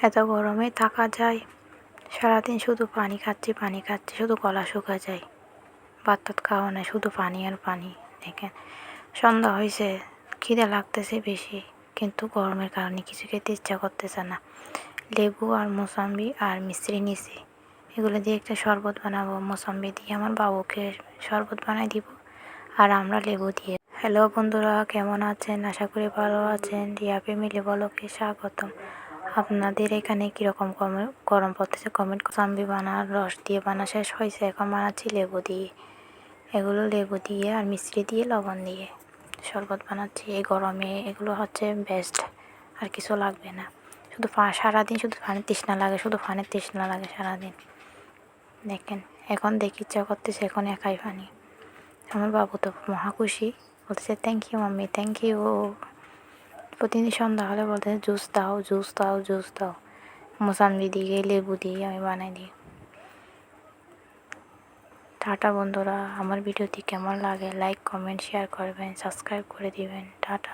এত গরমে থাকা যায়, সারাদিন শুধু পানি খাচ্ছি শুধু গলা শুকা যায়। ভাত টাত খাওয়া নেই, শুধু পানি আর পানি। দেখেন সন্ধ্যা হয়েছে, খিদে লাগতেছে বেশি, কিন্তু গরমের কারণে কিছু খেতে ইচ্ছা করতেছে না। লেবু আর মোসাম্বি আর মিশ্রি নিছি, এগুলো দিয়ে একটা শরবত বানাবো। মোসাম্বি দিয়ে আমার বাবুকে শরবত বানাই দিব, আর আমরা লেবু দিয়ে। হ্যালো বন্ধুরা, কেমন আছেন? আশা করি ভালো আছেন। রিয়া ফ্যামিলি ব্লগে স্বাগতম। আপনাদের এখানে কীরকম গরম পড়তেছে কমেন্ট। মোসাম্বি বানার রস দিয়ে বানা শেষ হয়েছে, এখন বানাচ্ছি লেবু দিয়ে। এগুলো লেবু দিয়ে আর মিষ্টি দিয়ে লবণ দিয়ে শরবত বানাচ্ছি। এই গরমে এগুলো হচ্ছে বেস্ট, আর কিছু লাগবে না। শুধু সারাদিন শুধু পানির তৃষ্ণা লাগে, শুধু পানির তৃষ্ণা লাগে সারাদিন। দেখেন এখন দেখি ইচ্ছা করতেছে, এখন একাই পানি। আমার বাবু তো মহা খুশি, বলতেছে thank you mummy, thank you. প্রতিদিন সন্ধ্যা হলে বলতেছে জুস দাও, জুস দাও, জুস দাও। মোসাম্বি দিয়ে লেবু দিয়ে আমি বানাই দিই। টাটা বন্ধুরা, আমার ভিডিওটি কেমন লাগে লাইক কমেন্ট শেয়ার করবেন, সাবস্ক্রাইব করে দিবেন। টাটা।